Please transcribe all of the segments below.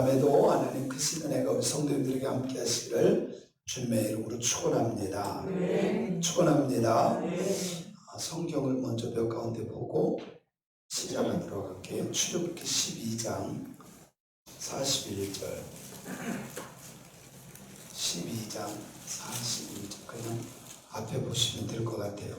다음에도 하나님 크신 은혜가 우리 성도님들에게 함께 하시기를 주님의 이름으로 축원합니다. 축원합니다. 성경을 먼저 몇 가운데 보고 시작하도록 할게요. 출애굽기 12장 41절 12장 41절 그냥 앞에 보시면 될 것 같아요.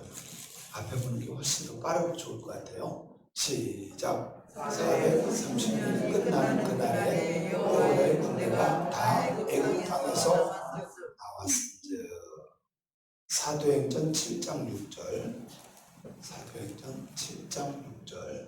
앞에 보는 게 훨씬 더 빠르고 좋을 것 같아요. 시작. 430년이 끝나는 그날에 여호와의 군대가 다 애굽 땅에서 나왔습니다. 사도행전 7장 6절 사도행전 7장 6절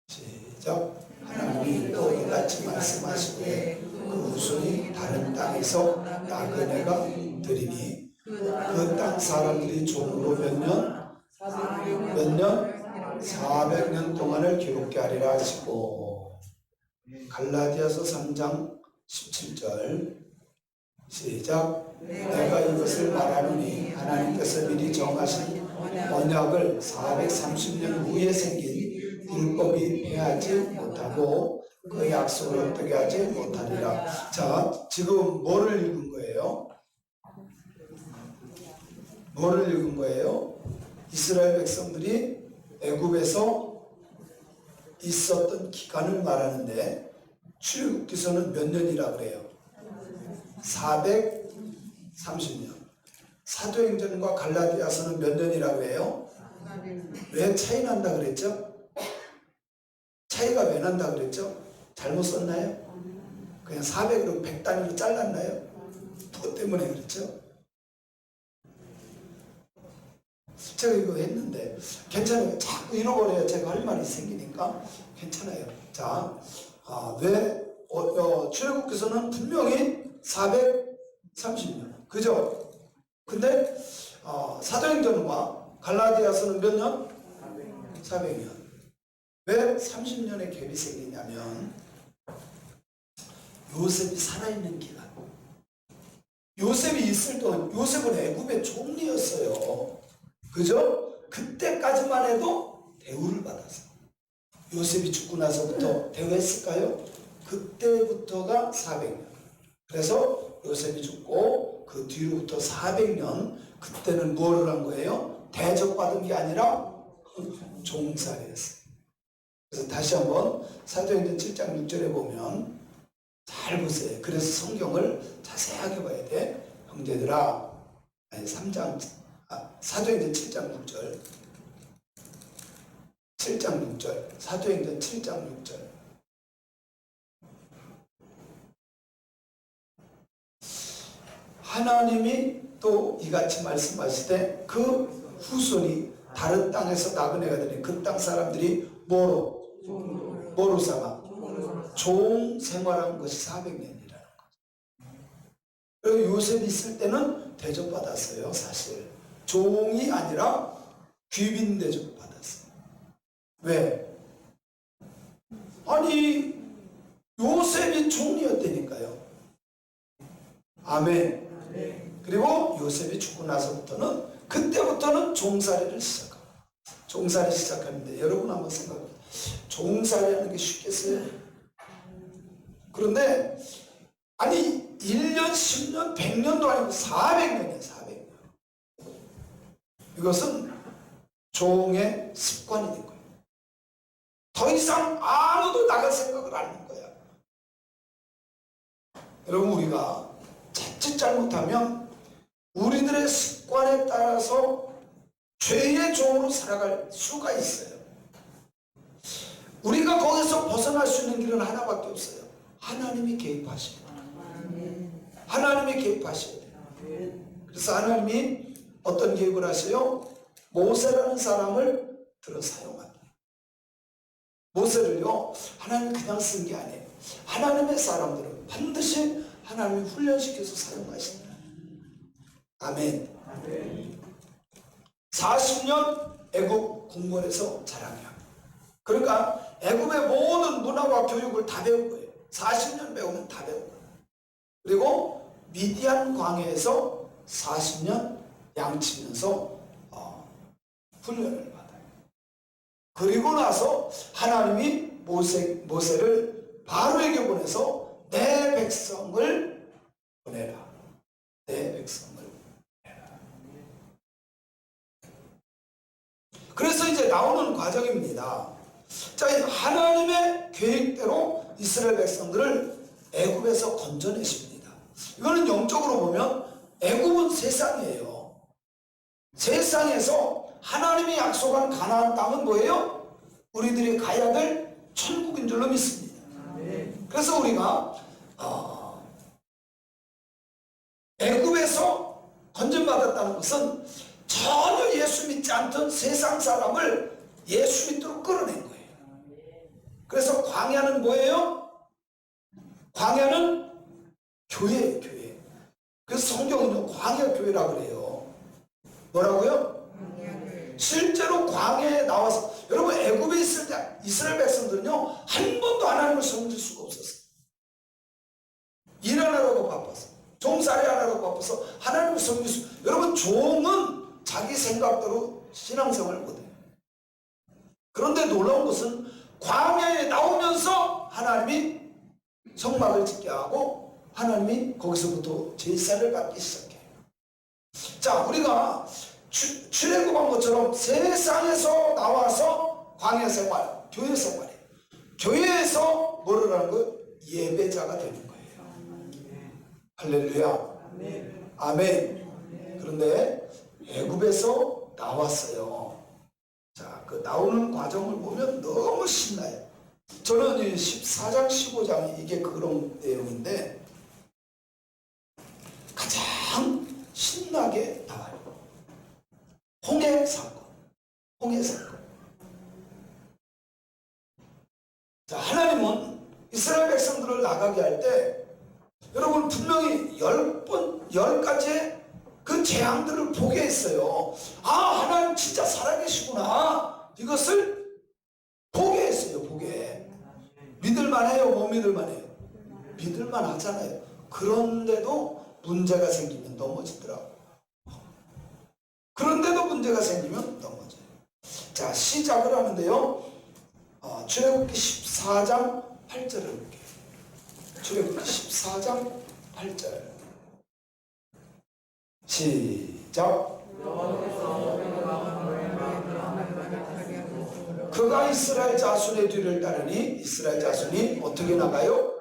시작. 하나님이 또 이같이 말씀하시되 그 후손이 다른 땅에서 나그네가 되리니 그 땅 사람들이 종으로 몇 년? 400년 동안을 기록게 하리라 하시고. 갈라디아서 3장 17절 시작. 내가 이것을 말하노니 하나님께서 미리 정하신 언약을 430년 후에 생긴 율법이 폐하지 못하고 그 약속을 어떻게 하지 못하리라. 자, 지금 뭐를 읽은 거예요? 뭐를 읽은 거예요? 이스라엘 백성들이 애굽에서 있었던 기간을 말하는데 출애굽기서는 몇 년이라 그래요? 430년. 사도행전과 갈라디아서는 몇 년이라 그래요? 왜 차이 난다 그랬죠? 차이가 왜 난다 그랬죠? 잘못 썼나요? 그냥 400으로 100단위로 잘랐나요? 그것 때문에 그랬죠? 제가 이거 했는데 괜찮아요. 자꾸 잃어버려요. 제가 할 말이 생기니까 괜찮아요. 자, 왜 출애굽기서는 분명히 430년 그죠? 근데 사도행전과 갈라디아서는 몇 년? 400년. 왜 30년의 갭이 생기냐면 요셉이 살아있는 기간, 요셉이 있을 동안, 요셉은 애굽의 총리였어요. 그죠? 그때까지만 해도 대우를 받았어요. 요셉이 죽고 나서부터 대우했을까요? 그때부터가 400년. 그래서 요셉이 죽고 그 뒤로부터 400년, 그때는 뭐를 한 거예요? 대접받은 게 아니라 종살이였어요. 그래서 다시 한번 사도행전 7장 6절에 보면 잘 보세요. 그래서 성경을 자세하게 봐야 돼. 형제들아, 사도행전 7장 6절 7장 6절 사도행전 7장 6절 하나님이 또 이같이 말씀하시되 그 후손이 다른 땅에서 나그네가 되니 그 땅 사람들이 뭐로 삼아? 종 생활한 것이 400년이라는 거죠. 그리고 요셉이 있을 때는 대접받았어요. 사실 종이 아니라 귀빈 대접받았어요. 왜? 아니 요셉이 총리였다니까요. 아멘. 그리고 요셉이 죽고 나서부터는, 그때부터는 종살이를 시작합니다. 종살이 시작하는데 여러분 한번 생각해보세요. 종살이 하는 게 쉽겠어요? 그런데 아니 1년, 10년, 100년도 아니고 400년이에요. 400년. 이것은 종의 습관이 된 거예요. 더 이상 아무도 나갈 생각을 안 하는 거야. 여러분, 우리가 자칫 잘못하면 우리들의 습관에 따라서 죄의 종으로 살아갈 수가 있어요. 우리가 거기서 벗어날 수 있는 길은 하나밖에 없어요. 하나님이 개입하셔야 돼요. 하나님이 개입하셔야 돼요. 그래서 하나님이 어떤 개입을 하세요? 모세라는 사람을 들어 사용합니다. 모세를요, 하나님이 그냥 쓴 게 아니에요. 하나님의 사람들은 반드시 하나님이 훈련시켜서 사용하신다. 아멘. 40년 애굽 궁궐에서 자라며, 그러니까 애굽의 모든 문화와 교육을 다 배운 거예요. 40년 배우면 다 배운 거예요. 그리고 미디안 광야에서 40년 양치면서 훈련을 받아요. 그리고 나서 하나님이 모세를 바로에게 보내서 내 백성을 보내라. 내 백성을 보내라. 그래서 이제 나오는 과정입니다. 자, 하나님의 계획대로 이스라엘 백성들을 애굽에서 건져내십니다. 이거는 영적으로 보면 애굽은 세상이에요. 세상에서 하나님이 약속한 가나안 땅은 뭐예요? 우리들이 가야 될 천국인 줄로 믿습니다. 그래서 우리가 애굽에서 건전받았다는 것은 전혀 예수 믿지 않던 세상 사람을 예수 믿도록 끌어낸 거예요. 그래서 광야는 뭐예요? 광야는 교회예요, 교회. 그래서 성경은 광야 교회라고 그래요. 뭐라고요? 실제로 광야에 나와서, 여러분 애굽에 있을 때 이스라엘 백성들은요 한 번도 하나님을 섬길 수가 없었어요. 일하느라고 바빠서, 종살이 하느라고 바빠서 하나님을 섬길 수. 여러분 종은 자기 생각대로 신앙생활을 못해요. 그런데 놀라운 것은 광야에 나오면서 하나님이 성막을 짓게 하고 하나님이 거기서부터 제사를 받기 시작해요. 자, 우리가 출애굽한 것처럼 세상에서 나와서 광야 생활, 교회 생활이에요. 교회에서 뭐를 하는 거예요? 예배자가 되는 거예요. 할렐루야. 아멘. 그런데 애굽에서 나왔어요. 자, 그 나오는 과정을 보면 너무 신나요. 저는 이 14장, 15장이 이게 그런 내용인데 가장 신나게 나와요. 홍해 사건. 홍해 사건. 자, 하나님은 이스라엘 백성들을 나가게 할 때 여러분 분명히 10가지의 그 재앙들을 보게 했어요. 아, 하나님 진짜 살아계시구나. 이것을 보게 했어요. 보게. 믿을만해요? 못 믿을만해요? 믿을만하잖아요. 그런데도 문제가 생기면 넘어지더라고요. 그런데도 문제가 생기면 넘어져요. 자, 시작을 하는데요. 출애굽기 14장 8절을 볼게요. 출애굽기 14장 8절. 시작. 그가 이스라엘 자손의 뒤를 따르니 이스라엘 자손이 어떻게 나가요?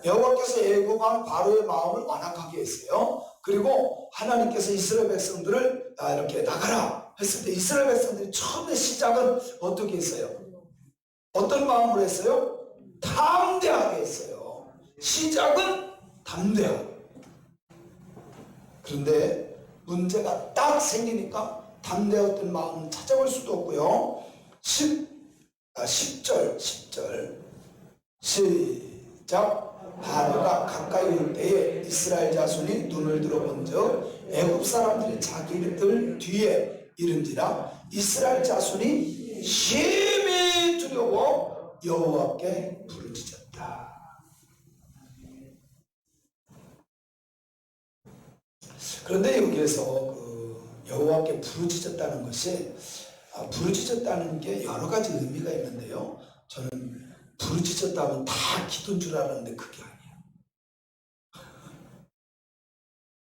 여호와께서 애굽 왕 바로의 마음을 완악하게 했어요. 그리고 하나님께서 이스라엘 백성들을 이렇게 나가라 했을 때 이스라엘 백성들이 처음에 시작은 어떻게 했어요? 어떤 마음으로 했어요? 담대하게 했어요. 시작은 담대하게. 그런데 문제가 딱 생기니까 담대했던 마음은 찾아볼 수도 없고요. 10절 시작. 바로가 가까이 올 때에 이스라엘 자손이 눈을 들어본즉 애굽 사람들이 자기들 뒤에 이른지라 이스라엘 자손이 심히 두려워 여호와께 부르짖었다. 그런데 여기에서 여호와께 부르짖었다는 것이 부르짖었다는 게 여러 가지 의미가 있는데요. 저는 부르짖었다면 다 기도인 줄 알았는데 그게 아니에요.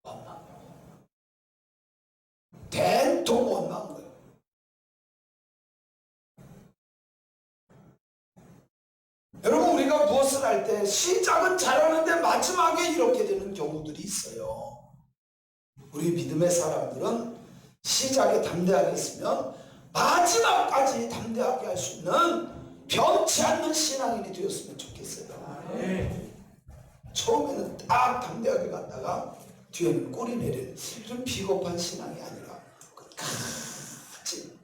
원망. 대통 원망한 거예요. 여러분 우리가 무엇을 할 때 시작은 잘하는데 마지막에 이렇게 되는 경우들이 있어요. 우리 믿음의 사람들은 시작에 담대하게 했으면 마지막까지 담대하게 할 수 있는 변치 않는 신앙인이 되었으면 좋겠어요. 처음에는 딱 담대하게 갔다가 뒤에는 꼬리 내리는 이런 비겁한 신앙이 아니라 끝까지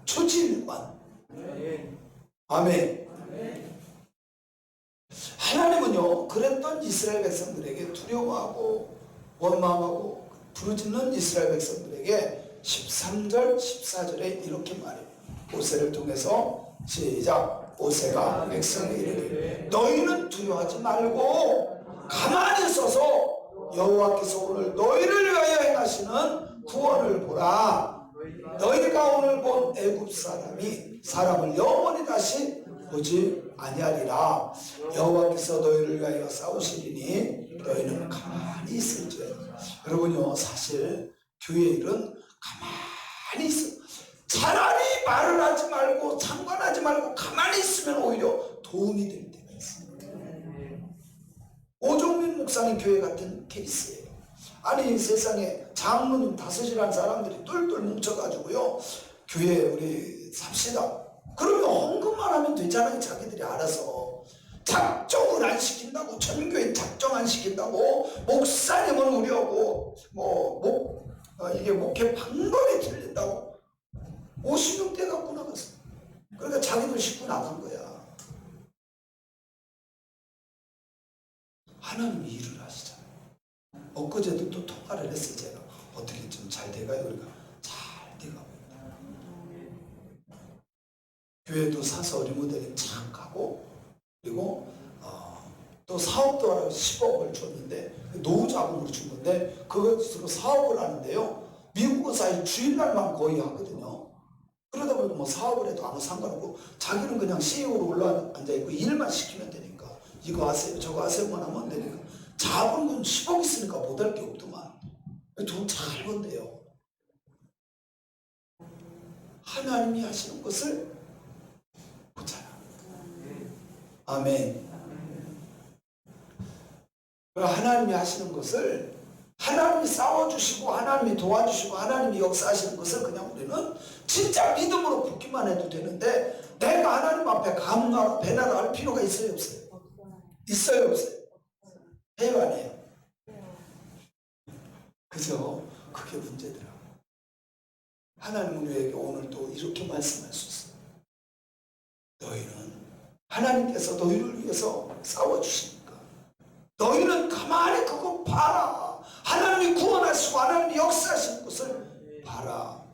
초지일관. 아멘. 하나님은요 그랬던 이스라엘 백성들에게 두려워하고 원망하고 부르짖는 이스라엘 백성들에게 13절 14절에 이렇게 말해요. 모세를 통해서 시작. 모세가 백성에 이르되 너희는 두려워하지 말고 가만히 서서 여호와께서 오늘 너희를 위하여 행하시는 구원을 보라. 너희가 오늘 본 애굽 사람이 사람을 영원히 다시 보지 아니하리라. 여호와께서 너희를 위하여 싸우시리니 너희는 가만히 있을지어다. 여러분요, 사실 교회 일은 가만히 있어. 차라리 말을 하지 말고 상관하지 말고 가만히 있으면 오히려 도움이 될 때가 있어요. 오종민 목사님 교회 같은 케이스예요. 아니, 세상에 장로님 5이라는 사람들이 똘똘 뭉쳐가지고요, 교회 우리 삽시다. 그러면 헌금만 하면 되잖아요. 자기들이 알아서. 작정을 안 시킨다고, 전교회 작정 안 시킨다고, 목사님은 우리하고 이게 목회 방법이 틀린다고 56대 갖고 나갔어. 그러니까 자기들 싣고 나간 거야. 하나님이 일을 하시잖아요. 엊그제도 또 통화를 했어요. 제가 어떻게 좀 잘 돼가요? 그러니까 잘 돼가고 있다. 교회도 사서 리모델링 착 하고, 그리고 또 사업도 하라고 10억을 줬는데, 노후 자금으로 준 건데 그것으로 사업을 하는데요, 미국은 사실 주일날만 거의 하거든요. 그러다 보니까 뭐 사업을 해도 아무 상관없고, 자기는 그냥 CEO로 올라앉아있고 일만 시키면 되니까, 이거 하세요 저거 하세요만 하면 되니까, 자본금 10억 있으니까 못할 게 없더만. 돈 잘 번대요. 하나님이 하시는 것을 보잖아. 아멘. 하나님이 하시는 것을, 하나님이 싸워주시고 하나님이 도와주시고 하나님이 역사하시는 것을 그냥 우리는 진짜 믿음으로 붙기만 해도 되는데, 내가 하나님 앞에 감나라 배나라 할 필요가 있어요 없어요? 있어요 없어요? 해요 안 해요? 그죠? 그게 문제더라. 하나님 우리에게 오늘 또 이렇게 말씀할 수 있어요. 너희는, 하나님께서 너희를 위해서 싸워주시니까 너희는 가만히 그거 봐라. 하나님이 구원하시고 하나님이 역사하시는 것을 봐라.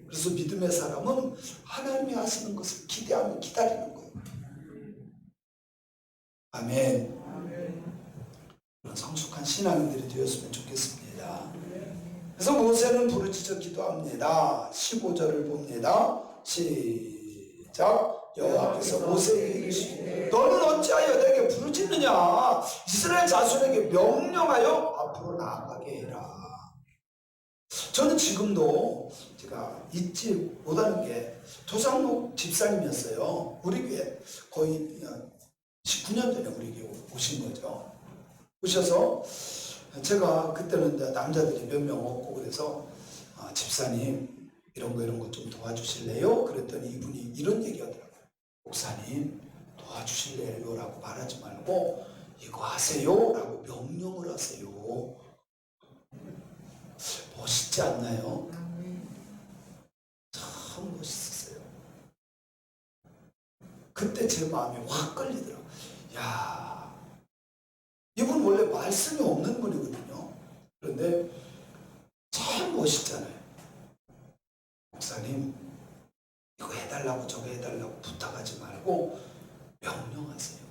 그래서 믿음의 사람은 하나님이 하시는 것을 기대하며 기다리는 거예요. 아멘. 그런 성숙한 신앙인들이 되었으면 좋겠습니다. 그래서 모세는 부르짖어 기도합니다. 15절을 봅니다. 시작. 여호와께서 모세에게 이르시되 너는 어찌하여 내게 부르짖느냐? 이스라엘 자손에게 명령하여 앞으로 나아가게 해라. 저는 지금도 제가 잊지 못하는 게, 조상목 집사님이었어요. 우리 교회 거의 19년 전에 우리 교회 오신 거죠. 오셔서 제가 그때는 남자들이 몇 명 없고, 그래서 집사님 이런 거 좀 도와주실래요? 그랬더니 이분이 이런 얘기 하더라고요. 목사님 도와주실래요? 라고 말하지 말고 이거 하세요 라고 명령을 하세요. 멋있지 않나요? 참 멋있었어요. 그때 제 마음이 확 걸리더라고요. 야, 이분 원래 말씀이 없는 분이거든요. 그런데 참 멋있잖아요. 목사님 이거 해달라고 저거 해달라고 부탁하지 말고 명령하세요.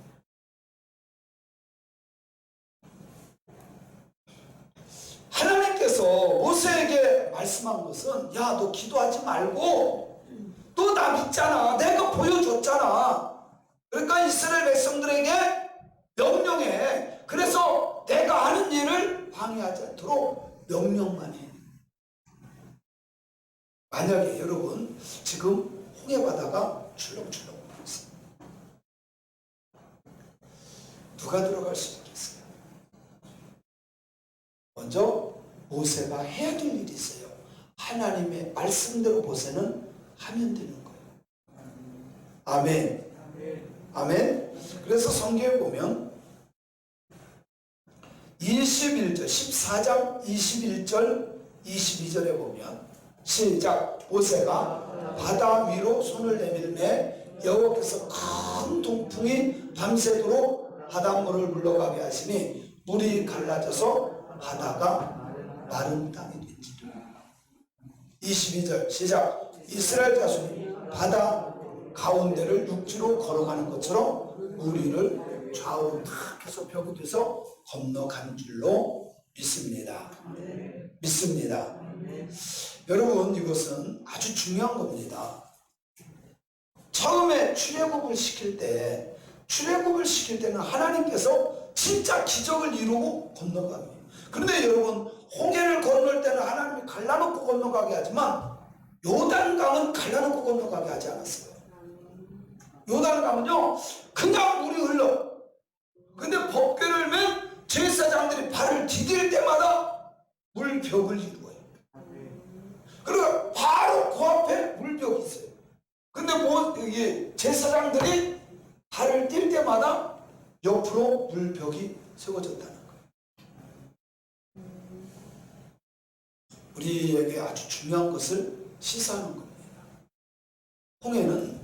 하나님께서 모세에게 말씀한 것은, 야, 너 기도하지 말고 너 나 믿잖아. 내가 보여줬잖아. 그러니까 이스라엘 백성들에게 명령해. 그래서 내가 하는 일을 방해하지 않도록 명령만 해. 만약에 여러분 지금 홍해바다가 출렁출렁 있어요. 누가 들어갈 수 있겠어요? 먼저 모세가 해야 될 일이 있어요. 하나님의 말씀대로 모세는 하면 되는 거예요. 아멘. 아멘. 그래서 성경에 보면 21절 14장 21절 22절에 보면, 시작. 모세가 바다 위로 손을 내밀매 여호와께서 큰 동풍이 밤새도록 바닷물을 물러가게 하시니 물이 갈라져서 바다가 마른 땅이 된지라. 22절 시작. 이스라엘 자손이 바다 가운데를 육지로 걸어가는 것처럼 우리를 좌우로 탁 해서 벽이 돼서 건너간 줄로 믿습니다. 여러분, 이것은 아주 중요한 겁니다. 처음에 출애굽을 시킬 때는 하나님께서 진짜 기적을 이루고 건너가게 해요. 그런데 여러분, 홍해를 건널 때는 하나님이 갈라놓고 건너가게 하지만 요단강은 갈라놓고 건너가게 하지 않았어요. 요단강은요 그냥 물이 흘러. 근데 법궤를 맨 제사장들이 발을 디딜 때마다 물벽을 이루어요. 그러니까 바로 그 앞에 물벽이 있어요. 근데 이게 제사장들이 발을 뛸 때마다 옆으로 물벽이 세워졌다는 거예요. 우리에게 아주 중요한 것을 시사하는 겁니다. 홍해는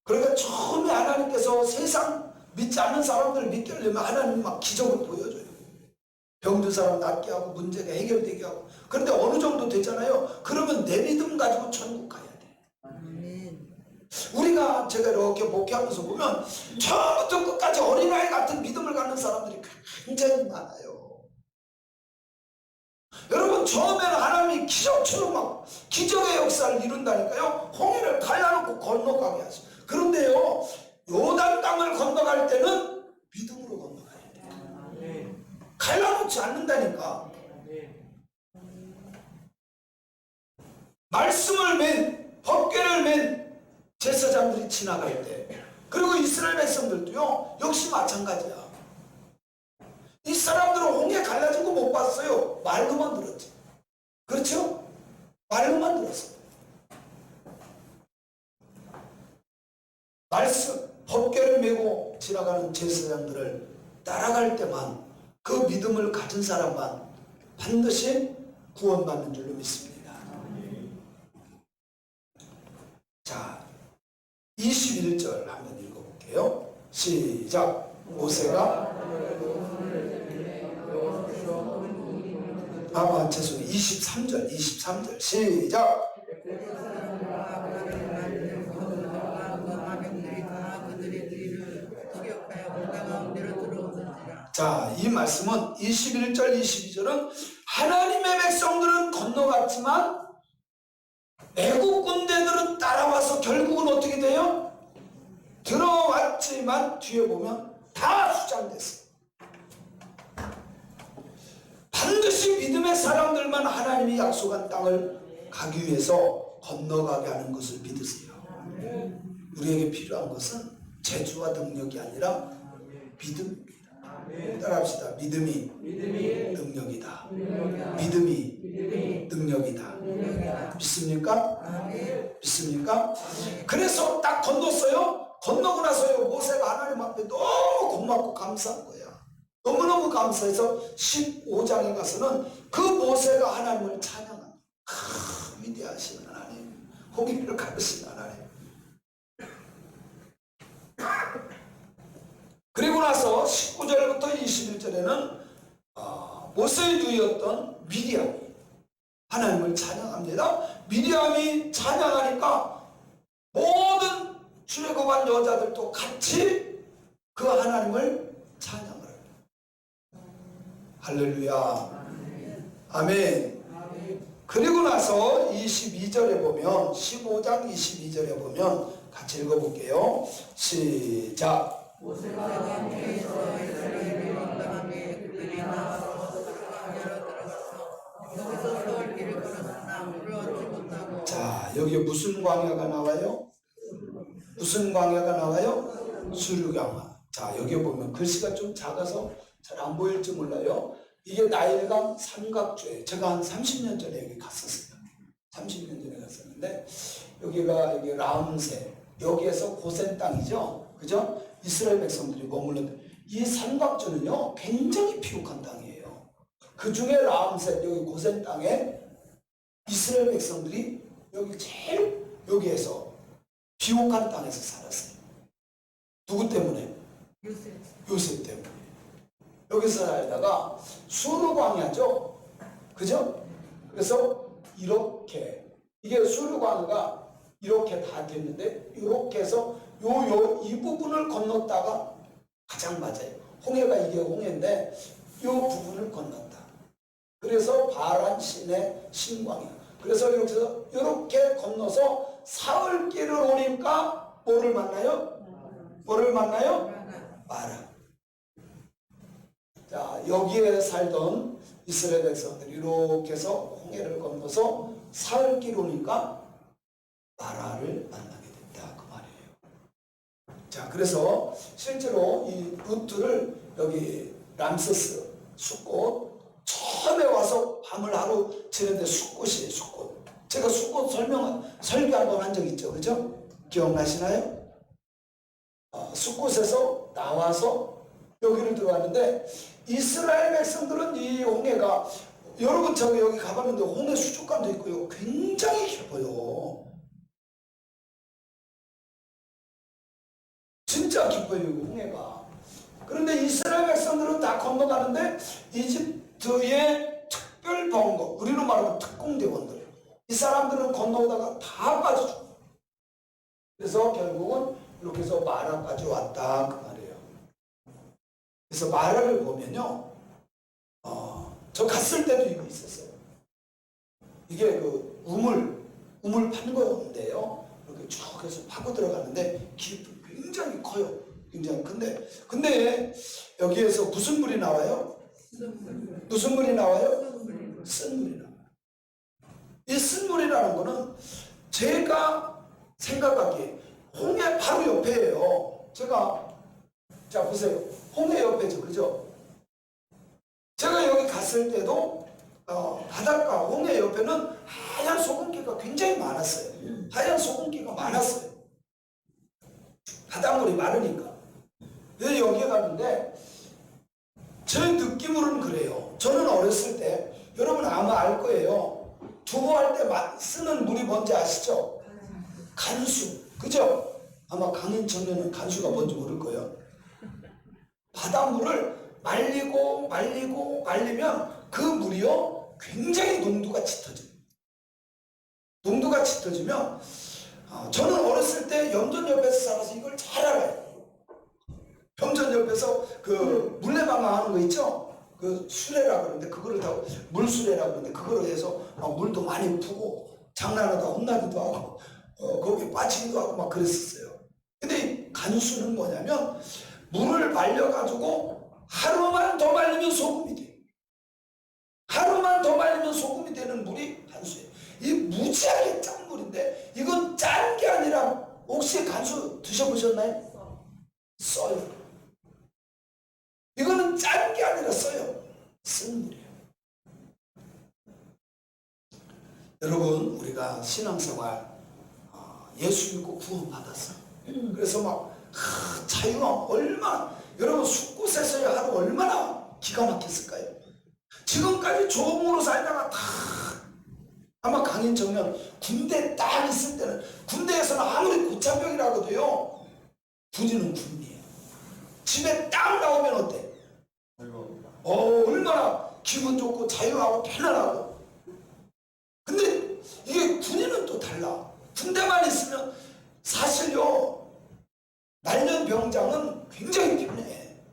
그러니까 처음에 하나님께서 세상 믿지 않는 사람들을 믿게 하려면 하나님이 막 기적을 보여줘요. 병든 사람 낫게 하고 문제가 해결되게 하고. 그런데 어느 정도 되잖아요. 그러면 내 믿음 가지고 천국 가야 돼. 우리가 제가 이렇게 목회하면서 보면 처음부터 끝까지 어린아이 같은 믿음을 갖는 사람들이 굉장히 많아요. 여러분, 처음에는 하나님이 기적처럼 막 기적의 역사를 이룬다니까요. 홍해를 갈라놓고 건너가게 하죠. 그런데요, 요단 땅을 건너갈 때는 믿음으로 건너가야 돼요. 갈라놓지 않는다니까. 말씀을 맨, 법궤를 맨 제사장들이 지나갈 때, 그리고 이스라엘 백성들도요 역시 마찬가지야. 이 사람들은 홍해 갈라진 거 못 봤어요. 말로만 들었지. 그렇죠? 말로만 들었어요. 말씀, 법궤를 메고 지나가는 제사장들을 따라갈 때만, 그 믿음을 가진 사람만 반드시 구원받는 줄로 믿습니다. 자, 21절 한번 읽어볼게요. 시작. 모세가 죄송해요. 23절 시작. 자, 이 말씀은 21절 22절은 하나님의 백성들은 건너갔지만 애국 군대들은 따라와서 결국은 어떻게 돼요? 들어왔지만 뒤에 보면 다 수장됐어요. 반드시 믿음의 사람들만 하나님이 약속한 땅을 가기 위해서 건너가게 하는 것을 믿으세요. 우리에게 필요한 것은 재주와 능력이 아니라 믿음입니다. 따라합시다. 믿음이 능력이다. 믿음이 능력이다. 믿습니까? 믿습니까? 그래서 딱 건넜어요. 건너고 나서요, 모세가 하나님 앞에 너무 고맙고 감사한 거야. 너무너무 감사해서 15장에 가서는 그 모세가 하나님을 찬양합니다. 위대하신 하나님, 홍해를 가르신 하나님. 그리고 나서 19절부터 21절에는 모세의 누이였던 미리암이 하나님을 찬양합니다. 미리암이 찬양하니까 모든 출애굽한 여자들도 같이 그 하나님을 찬양을 해요. 할렐루야. 아멘. 그리고 나서 22절에 보면, 15장 22절에 보면 같이 읽어볼게요. 시작. 모세가 광야에서 이스라엘을 인도하며 그들이 나와서 광야로 들어가서 여기서 설 길을 걸었으나 물을 얻지 못하고. 자, 여기 무슨 광야가 나와요? 무슨 광야가 나와요? 수르광야. 자, 여기 보면 글씨가 좀 작아서 잘 안 보일지 몰라요. 이게 나일강 삼각조예요. 제가 한 30년 전에 여기 갔었어요. 30년 전에 갔었는데, 여기가 여기 람세, 여기에서 고센 땅이죠. 그죠? 이스라엘 백성들이 머물렀는데, 이 삼각조는요 굉장히 비옥한 땅이에요. 그 중에 람세, 여기 고센 땅에 이스라엘 백성들이 여기 제일 여기에서 비옥한 땅에서 살았어요. 누구 때문에? 요셉 때문에. 여기서 살다가 수르광야죠. 그죠? 그래서 이렇게, 이게 수르광야가 이렇게 다 됐는데, 이렇게 해서 이 부분을 건넜다가, 가장 맞아요. 홍해가 이게 홍해인데 이 부분을 건넜다. 그래서 바란 신의 신광야. 그래서 이렇게 건너서 사흘길을 오니까 뭐를 만나요? 뭐를 만나요? 마라. 자, 여기에 살던 이스라엘 백성들이 이렇게 해서 홍해를 건너서 사흘길 오니까 마라를 만나게 됐다, 그 말이에요. 자, 그래서 실제로 이 루트를 여기 람세스 숫꽃 처음에 와서 밤을 하루 지냈는데 숫꽃이에요, 숫꽃. 제가 숫꽃 설교 한번 한 적 있죠, 그죠? 기억나시나요? 숫꽃에서 나와서 여기를 들어왔는데 이스라엘 백성들은 이 홍해가, 여러분 저 여기 가봤는데 홍해 수족관도 있고요, 굉장히 깊어요. 진짜 깊어요, 홍해가. 그런데 이스라엘 백성들은 다 건너가는데 이집트의 특별 병거, 우리로 말하면 특공대원들, 이 사람들은 건너오다가 다 빠져줘. 그래서 결국은 이렇게 해서 마라까지 왔다, 그 말이에요. 그래서 마라를 보면요, 저 갔을 때도 이거 있었어요. 이게 그 우물 판 거였는데요, 이렇게 쭉 해서 파고 들어가는데 깊이 굉장히 커요. 굉장히 근데 여기에서 무슨 물이 나와요? 무슨 물이 나와요? 쓴물이 나와요. 이 쓴물이라는 거는 제가 생각하기에 홍해 바로 옆에예요. 자 보세요, 홍해 옆에죠, 그죠? 제가 여기 갔을 때도 바닷가 홍해 옆에는 하얀 소금기가 굉장히 많았어요. 하얀 소금기가 많았어요. 바닷물이 많으니까. 그래서 여기에 갔는데 제 느낌으로는 그래요. 저는 어렸을 때, 여러분 아마 알 거예요, 두부할 때 쓰는 물이 뭔지 아시죠? 간수, 그죠? 아마 강인 청년은 간수가 뭔지 모를 거예요. 바닷물을 말리면 그 물이요 굉장히 농도가 짙어져요. 농도가 짙어지면 저는 어렸을 때 염전 옆에서 살아서 이걸 잘 알아요. 염전 옆에서 그 물레방아 하는 거 있죠? 그 수레라 그러는데 그거를 다 물수레라 그러는데 그거를 해서 막 물도 많이 푸고 장난하다 혼나기도 하고 거기에 빠지기도 하고 막 그랬었어요. 근데 이 간수는 뭐냐면 물을 말려가지고 하루만 더 말리면 소금이 돼요. 하루만 더 말리면 소금이 되는 물이 간수예요. 이 무지하게 짠 물인데 이건 짠 게 아니라, 혹시 간수 드셔보셨나요? 써요. 이거는 짠 게 아니라 써요. 쓴 물이에요. 여러분, 우리가 신앙생활 예수 믿고 구원받았어요. 그래서 막 자유함 얼마나, 여러분 숲곳에서야 하루 얼마나 기가 막혔을까요? 지금까지 조공으로 살다가 다 아마 강인 청년 군대 딱 있을 때는, 군대에서는 아무리 고참병이라고 해도요 군인은 군인이에요. 집에 딱 나오면 어때? 얼마나 기분 좋고 자유하고 편안하고. 근데 이게 군인은 또 달라. 군대만 있으면 사실요 말년 병장은 굉장히 편해.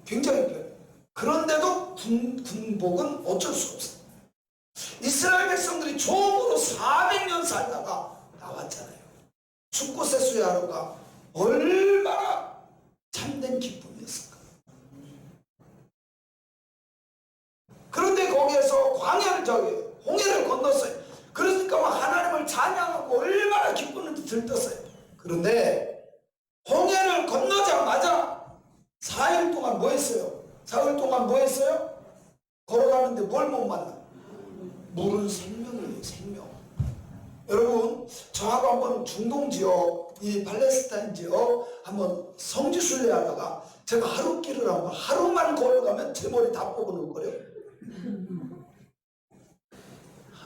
굉장히 편해. 그런데도 군복은 어쩔 수 없어. 이스라엘 백성들이 종으로 400년 살다가 나왔잖아요. 숲곳의 수야로가 얼마나 참된 기쁨이었을까. 그런데 거기에서 홍해를 건넜어요. 그러니까 막 하나님을 찬양하고 얼마나 기쁘는지 들떴어요. 그런데 홍해를 건너자마자 4일 동안 뭐 했어요? 4일 동안 뭐 했어요? 걸어가는데 뭘 못 만나? 물은 생명이에요, 생명. 여러분, 저하고 한번 중동 지역, 이 팔레스타인 지역 한번 성지순례 하다가 제가 하루만 걸어가면 제 머리 다 뽑아놓을 거예요.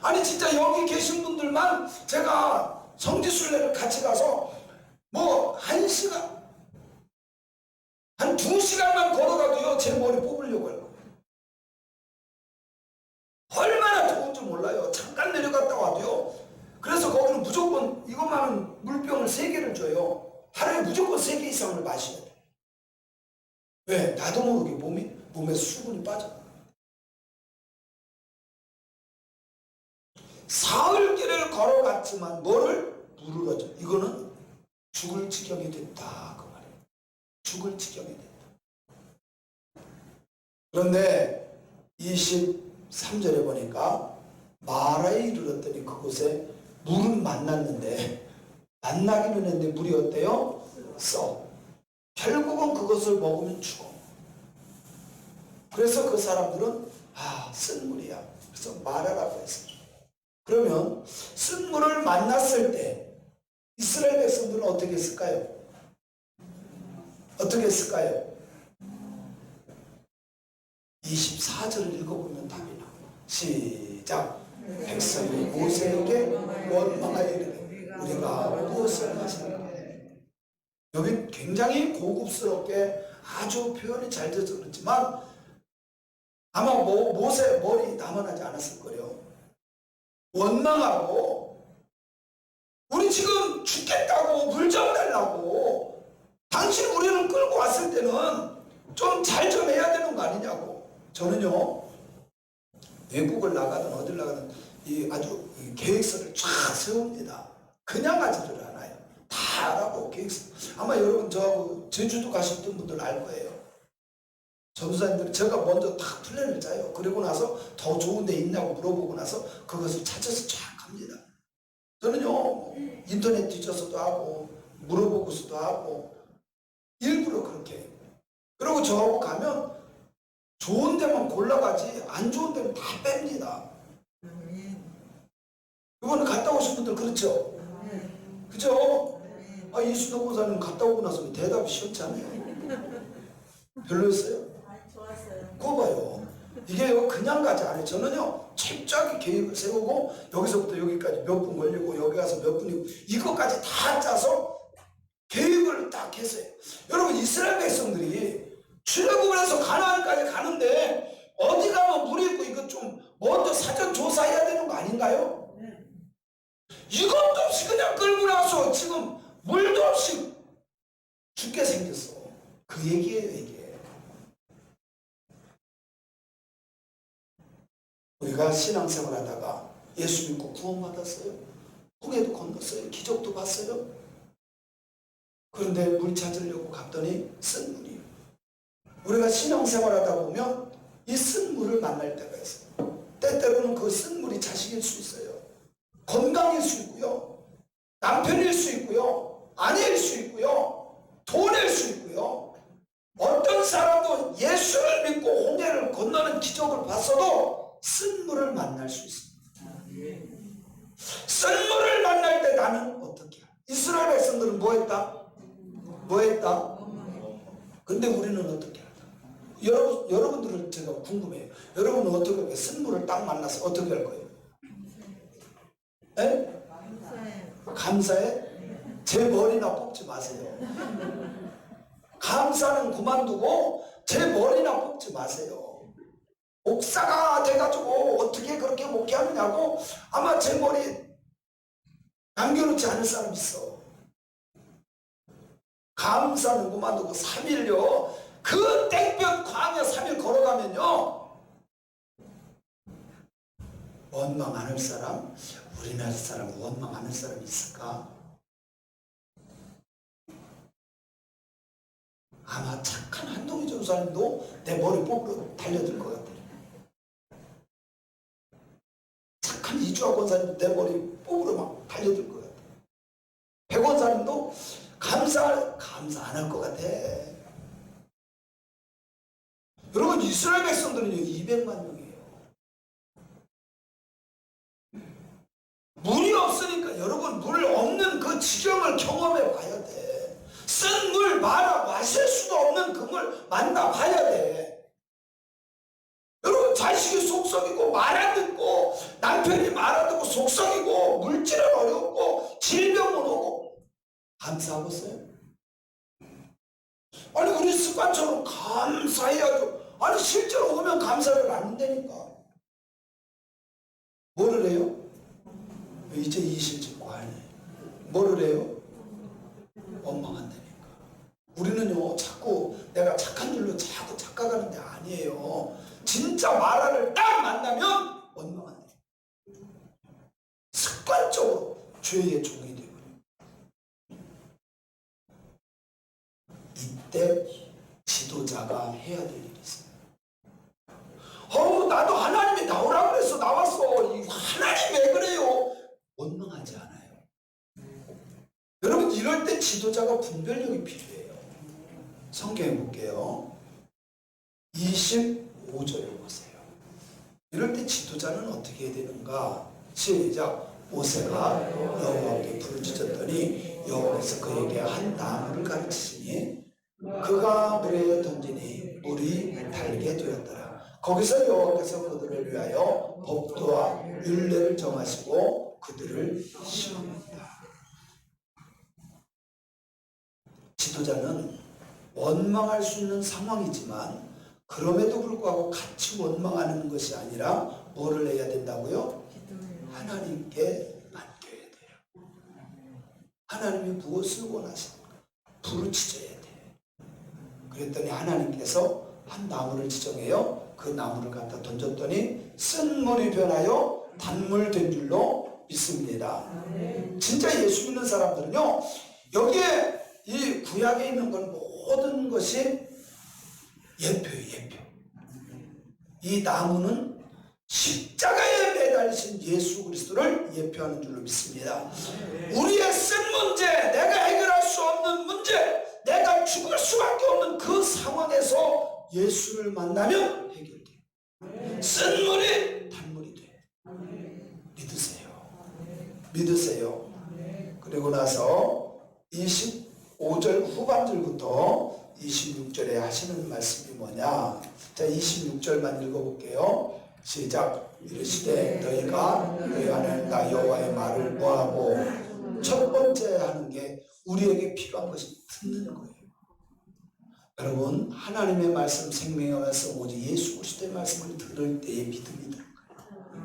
아니 진짜 여기 계신 분들만 제가 성지순례를 같이 가서 뭐 1시간, 한 2시간만 걸어가도요 제 머리 뽑으려고 할 거예요. 얼마나 좋은지 몰라요. 잠깐 내려갔다 와도요. 그래서 거기는 무조건 이것만은 물병을 3개를 줘요. 하루에 무조건 3개 이상을 마셔야 돼요. 왜? 나도 모르게 몸에 수분이 빠져. 사흘길을 걸어갔지만 뭐를? 물을 얻어. 이거는 죽을 지경이 됐다 그 말이에요. 죽을 지경이 됐다. 그런데 23절에 보니까 마라에 이르렀더니 그곳에 물은 만났는데, 만나기는 했는데 물이 어때요? 써. 결국은 그것을 먹으면 죽어. 그래서 그 사람들은 쓴 물이야. 그래서 마라라고 했어요. 그러면 쓴 물을 만났을 때 이스라엘 백성들은 어떻게 했을까요? 어떻게 했을까요? 24절을 읽어보면 답이 나와요. 시작. 백성이 모세에게 원망하여 이르되 우리가 무엇을 마실까? 여기 굉장히 고급스럽게 아주 표현이 잘 돼서 그렇지만 아마 모세 머리 남아나지 않았을 거예요. 원망하고 우리 지금 죽겠다고 물 좀 달라고, 당신 우리를 끌고 왔을 때는 좀 잘 좀 해야 되는 거 아니냐고. 저는요 외국을 나가든 어딜 나가든 아주 계획서를 쫙 세웁니다. 그냥 가지를 않아요. 다 알아보고 계획서. 아마 여러분 저하고 제주도 가셨던 분들 알 거예요. 전도사님들이 제가 먼저 다 플랜을 짜요. 그리고 나서 더 좋은 데 있냐고 물어보고 나서 그것을 찾아서 쫙 갑니다. 저는요 인터넷 뒤져서도 하고 물어보고서도 하고 일부러 그렇게 해요. 그리고 저하고 가면 좋은 데만 골라가지 안 좋은 데는 다 뺍니다. 이번에 갔다 오신 분들 그렇죠? 그죠? 이순덕 목사님 갔다 오고 나서 대답이 시원찮아요. 별로였어요? 좋았어요. 그거 봐요. 이게요 그냥 가지 않아요. 저는요 철저하게 계획을 세우고 여기서부터 여기까지 몇 분 걸리고 여기 가서 몇 분이고 이것까지 다 짜서 계획을 딱 했어요. 여러분 이스라엘 백성들이 출애굽을 해서 가나안까지 가는데 어디 가면 물이 있고 이거 좀 먼저 사전 조사해야 되는 거 아닌가요? 이것도 없이 그냥 끌고 나서 지금 물도 없이 죽게 생겼어. 그 얘기예요 이게. 우리가 신앙생활 하다가 예수 믿고 구원받았어요. 홍해도 건넜어요. 기적도 봤어요. 그런데 물 찾으려고 갔더니 쓴 물이에요. 우리가 신앙생활 하다 보면 이 쓴 물을 만날 때가 있어요. 때때로는 그 쓴 물이 자식일 수 있어요. 건강일 수 있고요. 남편일 수 있고요. 아내일 수 있고요. 돈일 수 있고요. 어떤 사람도 예수를 믿고 홍해를 건너는 기적을 봤어도 쓴 물을 만날 수 있습니다. 쓴 물을 만날 때 나는 어떻게 해야? 이스라엘 백성들은 뭐 했다? 뭐 했다? 근데 우리는 어떻게 할까? 여러분들은 제가 궁금해요. 여러분은 어떻게 할까요? 쓴 물을 딱 만나서 어떻게 할 거예요? 에? 감사해? 제 머리나 뽑지 마세요. 감사는 그만두고 제 머리나 뽑지 마세요. 목사가 돼가지고 어떻게 그렇게 목회하느냐고 아마 제 머리 남겨놓지 않을 사람 있어. 감사는 그만두고 3일요 그 땡볕 광야 3일 걸어가면요 원망 안 할 사람? 우리나라 사람 원망 안 할 사람 있을까? 아마 착한 한동희 전사님도 내 머리 뽑으러 달려들 것 같아요. 착한 이주아 권사님도 내 머리 뽑으러 막 달려들 것 같아요. 백원사님도 감사 안 할 것 같아. 여러분 이스라엘 백성들은요 200만 명이에요. 물이 없으니까 여러분 물 없는 그 지경을 경험해 봐야 돼. 쓴 물 말아 마실 수도 없는 그 물 만나 봐야 돼. 여러분 자식이 속썩이고 말 안 듣고 남편이 말 안 듣고 속썩이고 물질은 어렵고 질병은 오고 감사하겠어요? 아니 우리 습관처럼 감사해야죠. 아니 실제로 오면 감사를 안 한다니까. 뭐를 해요? 이제 이실 짓고 하네. 뭐를 해요? 원망한다니까. 우리는요 자꾸 내가 착한 줄로 자꾸 착각하는 게 아니에요. 진짜 마라를 딱 만나면 원망한다. 습관적으로 죄의 종이 되어버려요. 그때 지도자가 해야 될 일이 있어요. 나도 하나님이 나오라고 그래서 나왔어. 하나님 왜 그래요? 원망하지 않아요. 여러분, 이럴 때 지도자가 분별력이 필요해요. 성경에 볼게요. 25절을 보세요. 이럴 때 지도자는 어떻게 해야 되는가? 시작. 모세가 여호와께 부르짖었더니 여호와께서 그에게 한 나무를 가르치시니 그가 물에 던지니 물이 달게 되었더라. 거기서 여호와께서 그들을 위하여 법도와 율례를 정하시고 그들을 시험했다. 지도자는 원망할 수 있는 상황이지만 그럼에도 불구하고 같이 원망하는 것이 아니라 뭐를 해야 된다고요? 하나님께 맡겨야 돼요. 하나님이 무엇을 원하십니까? 부르짖어야 돼요. 그랬더니 하나님께서 한 나무를 지정해요. 그 나무를 갖다 던졌더니 쓴 물이 변하여 단물 된 줄로 믿습니다. 진짜 예수 믿는 사람들은요, 여기에 이 구약에 있는 건 모든 것이 예표예요, 예표. 이 나무는 십자가에 매달리신 예수 그리스도를 예표하는 줄로 믿습니다. 우리의 쓴 문제, 내가 해결할 수 없는 문제, 내가 죽을 수밖에 없는 그 상황에서 예수를 만나면 해결돼요. 쓴 물이 단물이 돼요. 믿으세요. 믿으세요. 그리고 나서 25절 후반절부터 26절에 하시는 말씀이 뭐냐? 자, 26절만 읽어볼게요. 시작. 이르시되 너희가 너희 하나님 나 여호와의 말을 뭐하고? 첫 번째 하는 게 우리에게 필요한 것이 듣는 거예요. 여러분, 하나님의 말씀 생명의 말씀 오직 예수 그리스도의 말씀을 들을 때에 믿음이 드는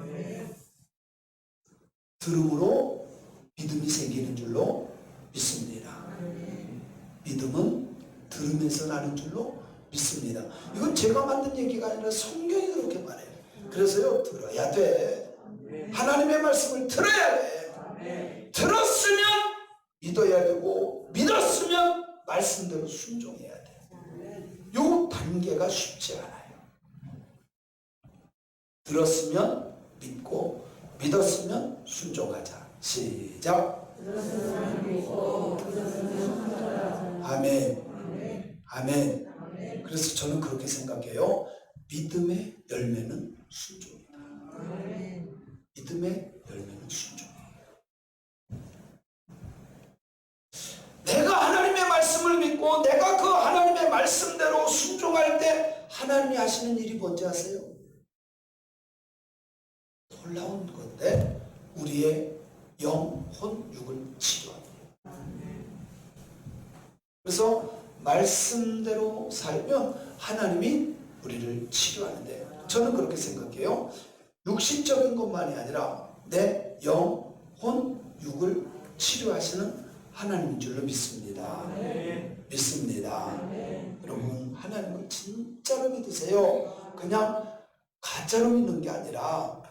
거예요. 들음으로 믿음이 생기는 줄로 믿습니다. 믿음은 들으면서 나는 줄로 믿습니다. 이건 제가 만든 얘기가 아니라 성경이 그렇게 말해요. 그래서요, 들어야 돼. 하나님의 말씀을 들어야 돼. 들었으면 믿어야 되고 믿었으면 말씀대로 순종해야 돼. 요 단계가 쉽지 않아요. 들었으면 믿고 믿었으면 순종하자. 시작. 아멘. 아멘. 그래서 저는 그렇게 생각해요. 믿음의 열매는 순종이다. 믿음의 열매는 순종이에요. 내가 하나님의 말씀을 믿고 내가 그 하나님의 말씀대로 순종할 때 하나님이 하시는 일이 뭔지 아세요? 놀라운 건데 우리의 영, 혼, 육을 치료합니다. 그래서 말씀대로 살면 하나님이 우리를 치료하는데 저는 그렇게 생각해요. 육신적인 것만이 아니라 내 영, 혼, 육을 치료하시는 하나님인 줄로 믿습니다. 믿습니다. 여러분, 하나님을 진짜로 믿으세요. 그냥 가짜로 믿는 게 아니라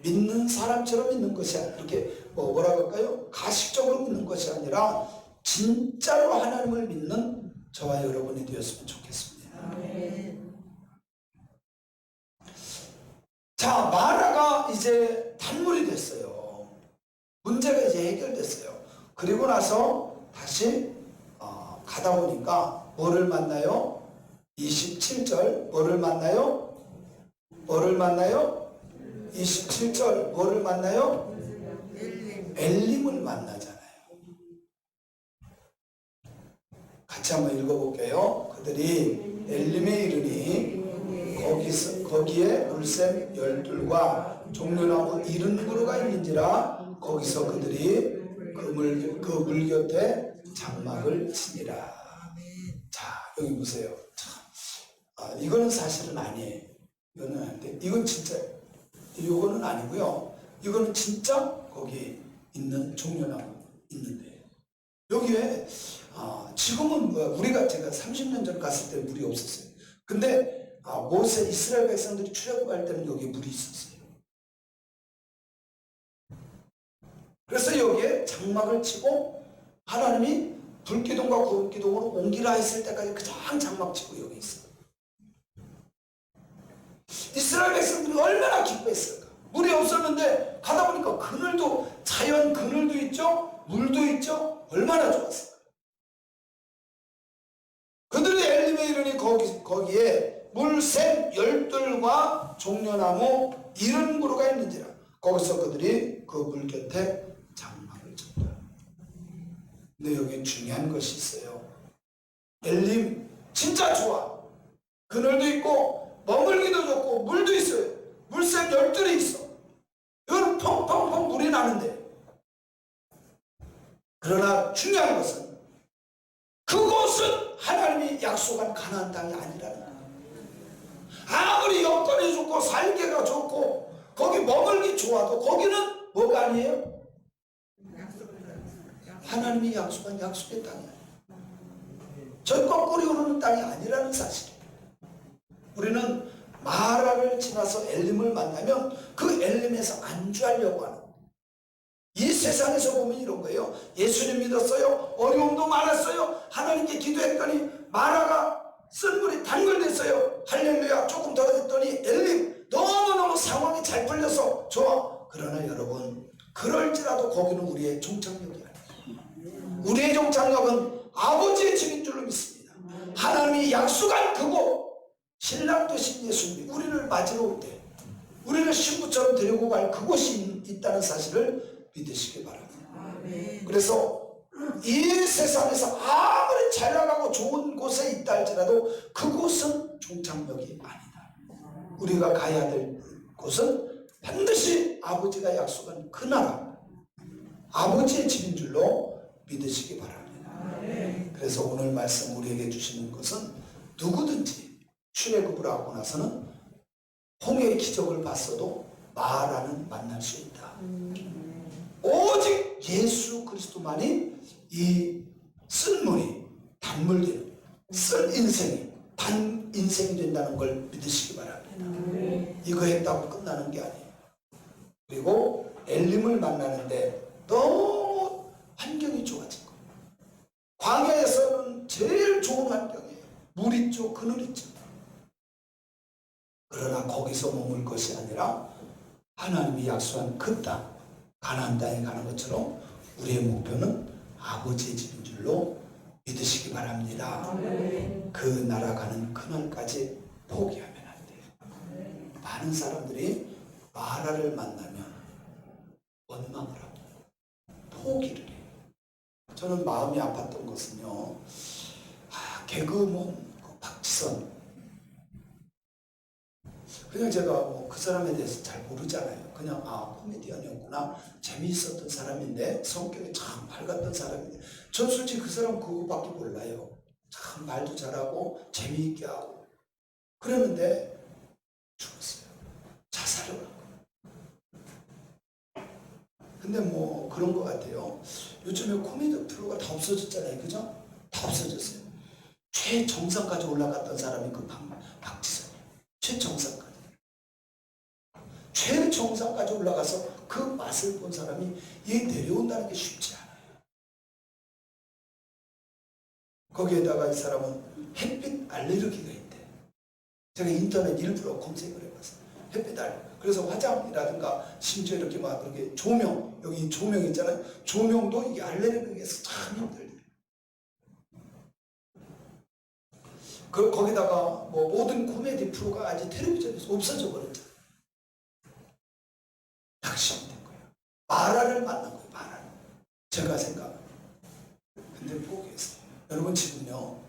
믿는 사람처럼 믿는 것이 아니라 이렇게 뭐라고 할까요? 가식적으로 믿는 것이 아니라 진짜로 하나님을 믿는 저와 여러분이 되었으면 좋겠습니다. 자, 마라가 이제 단물이 됐어요. 문제가 이제 해결됐어요. 그리고 나서 다시 가다 보니까 뭐를 만나요? 27절 뭐를 만나요? 뭐를 만나요? 27절 뭐를 만나요? 엘림을 만나잖아요. 같이 한번 읽어볼게요. 그들이 엘림에 이르니 거기에 물샘 12과 종려나무 70그루가 있는지라 거기서 그들이 그 물 곁에 장막을 치니라. 자, 여기 보세요. 이거는 사실은 아니에요. 이거는 아닌데, 이건 진짜, 이거는 아니고요. 이거는 진짜 거기 있는 종려나무 있는데, 여기에 지금은 우리가 제가 30년 전 갔을 때 물이 없었어요. 근데 모세 이스라엘 백성들이 출애굽할 때는 여기에 물이 있었어요. 그래서 여기에 장막을 치고 하나님이 불기둥과 구름기둥으로 옮기라 했을 때까지 그냥 장막치고 여기 있어. 이스라엘 백성들이 얼마나 기뻐했을까. 물이 없었는데 가다 보니까 그늘도, 자연 그늘도 있죠, 물도 있죠. 얼마나 좋았을까. 그들이 엘림에 이르니 거기에 물샘 열둘과 종려나무 이른 그루가 있는지라. 거기서 그들이 그 물 곁에 장막을 쳤다. 근데 여기 중요한 것이 있어요. 엘림 진짜 좋아. 그늘도 있고 머물기도 좋고 물도 있어요. 물샘 열둘이 있어. 여기는 펑펑펑 물이 나는데, 그러나 중요한 것은 그곳은 하나님이 약속한 가나안 땅이 아니라는 거예요. 아무리 여건이 좋고 살기가 좋고 거기 머물기 좋아도 거기는 뭐가 아니에요? 하나님이 약속한 약속의 땅이 아니에요. 저 거꾸리 오르는 땅이 아니라는 사실이에요. 우리는 마라를 지나서 엘림을 만나면 그 엘림에서 안주하려고 하는 거예요. 이 세상에서 보면 이런 거예요. 예수님 믿었어요. 어려움도 많았어요. 하나님께 기도했더니 마라가 쓴 물이 단물됐어요. 할렐루야. 조금 더 했더니 엘림 너무너무 상황이 잘 풀려서 좋아. 그러나 여러분, 그럴지라도 거기는 우리의 종착역이 아니에요. 우리의 종착역은 아버지의 집인 줄로 믿습니다. 하나님이 약속한 그곳, 신랑 되신 예수님이 우리를 맞으러 올 때 우리를 신부처럼 데리고 갈 그곳이 있다는 사실을 믿으시기 바랍니다. 그래서 이 세상에서 아무리 잘 나가고 좋은 곳에 있다 할지라도 그곳은 종착역이 아니다. 우리가 가야 될 곳은 반드시 아버지가 약속한 그 나라, 아버지의 집인 줄로 믿으시기 바랍니다. 그래서 오늘 말씀 우리에게 주시는 것은 누구든지 출애굽을 하고 나서는 홍해의 기적을 봤어도 마라는 만날 수 있다. 오직 예수 그리스도만이 이 쓴 물이 단물되는, 쓴 인생이 단 인생이 된다는 걸 믿으시기 바랍니다. 이거 했다고 끝나는 게 아니에요. 그리고 엘림을 만나는데 너무 환경이 좋아진 거예요. 광야에서는 제일 좋은 환경이에요. 물 있죠, 그늘 있죠. 그러나 거기서 머물 것이 아니라 하나님이 약속한 그 땅, 가나안 땅에 가는 것처럼 우리의 목표는 아버지의 집인 줄로 믿으시기 바랍니다. 그 나라 가는 그날까지 포기하면 안 돼요. 많은 사람들이 마라를 만나면 원망을 합니다. 포기를 해요. 저는 마음이 아팠던 것은요, 개그맨 박지선, 그냥 제가 뭐 그 사람에 대해서 잘 모르잖아요. 그냥 코미디언이었구나, 재미있었던 사람인데, 성격이 참 밝았던 사람인데, 전 솔직히 그 사람 그거밖에 몰라요. 참 말도 잘하고 재미있게 하고 그랬는데 죽었어요. 자살을 하고. 근데 뭐 그런 것 같아요. 요즘에 코미디 프로가 다 없어졌잖아요. 그죠? 다 없어졌어요. 최정상까지 올라갔던 사람이 그 박지선이에요. 최정상까지. 최정상까지 올라가서 그 맛을 본 사람이 이 내려온다는 게 쉽지 않아요. 거기에다가 이 사람은 햇빛 알레르기가 있대. 제가 인터넷 일부러 검색을 해봤어요. 햇빛 알레르기. 그래서 화장이라든가 심지어 이렇게 막 그렇게 조명, 여기 조명 있잖아요. 조명도 이게 알레르기에서 참 힘들대요. 거기다가 뭐 모든 코미디 프로가 아직 텔레비전에서 없어져 버렸잖아요. 낙심이 된 거예요. 마라를 만난 거예요. 마라를. 제가 생각합니다. 근데 포기했어요. 여러분 지금요,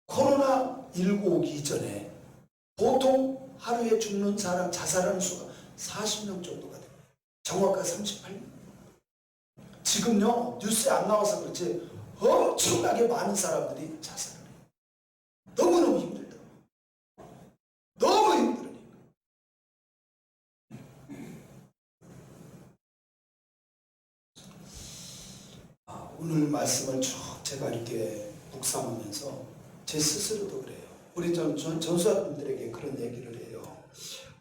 코로나19 오기 이전에 보통 하루에 죽는 사람, 자살하는 수가 40명 정도가 돼요. 정확하게 38명. 지금요, 뉴스에 안 나와서 그렇지 엄청나게 많은 사람들이 자살을 해요. 너무너무 힘들다. 너무 힘들으니까. 오늘 말씀을 쭉 제가 이렇게 묵상하면서 제 스스로도 그래요. 우리 전수아님들에게 그런 얘기를 해요.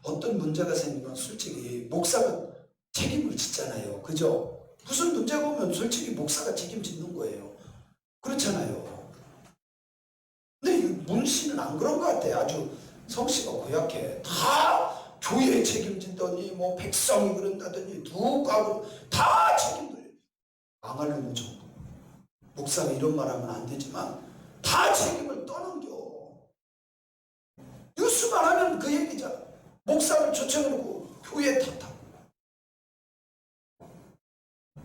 어떤 문제가 생기면 솔직히 목사가 책임을 짓잖아요. 그죠? 무슨 문제가 오면 솔직히 목사가 책임짓는 거예요. 그렇잖아요. 근데 이 문씨는 안 그런 것 같아. 아주 성씨가 고약해. 다 교회에 책임진다니 뭐 백성이 그런다더니 누가 다 책임져요. 망하려면 전부. 목사가 이런 말 하면 안 되지만 다 책임을 떠넘겨. 뉴스만 하면 그 얘기잖아. 목사를 초청해놓고 교회 탓하고.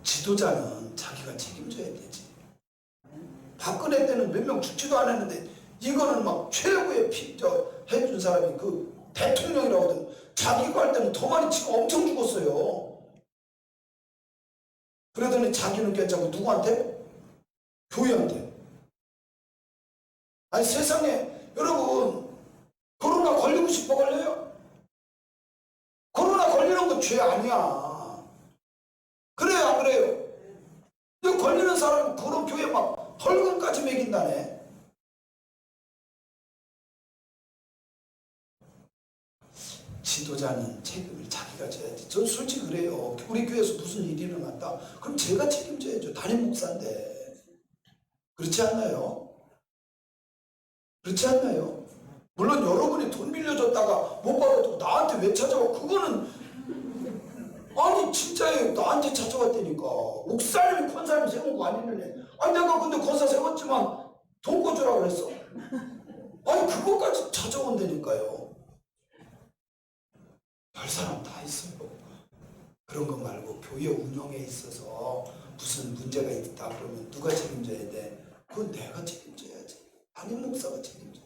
지도자는 자기가 책임져야 되지. 박근혜 때는 몇 명 죽지도 않았는데 이거는 막 최고의 해준 사람이 그 대통령이라고 하더니 자기가 할 때는 더 많이 치고 엄청 죽었어요. 그러더니 자기는 괜찮고 누구한테? 교회한테. 아니 세상에 여러분 코로나 걸리고 싶어 걸려요? 코로나 걸리는 건 죄 아니야. 그래요 안 그래요? 근데 걸리는 사람은 그런 교회 막 벌금까지 매긴다네. 지도자는 책임을 자기가 져야지. 전 솔직히 그래요. 우리 교회에서 무슨 일이 일어났다 그럼 제가 책임져야죠. 담임 목사인데. 그렇지 않나요? 그렇지 않나요? 물론 여러분이 돈 빌려줬다가 못 받아도 나한테 왜 찾아와? 그거는 아니 진짜예요. 나한테 찾아왔다니까. 목사님이 권사님 세운 거 아니네. 아니 내가 근데 권사 세웠지만 돈 꿔주라고 그랬어. 아니 그거까지 찾아온다니까요. 별 사람 다 있어요. 그런 거 말고 교회 운영에 있어서 무슨 문제가 있다 그러면 누가 책임져야 돼? 그건 내가 책임져야지. 담임 목사가 책임져야지.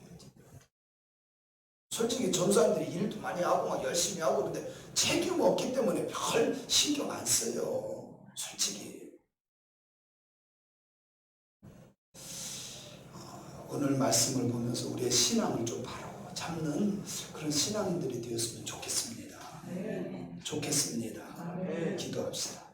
솔직히 전사님들이 일도 많이 하고 막 열심히 하고 그런데 책임 없기 때문에 별 신경 안 써요. 솔직히. 오늘 말씀을 보면서 우리의 신앙을 좀 바로 잡는 그런 신앙인들이 되었으면 좋겠습니다. 좋겠습니다. 기도합시다.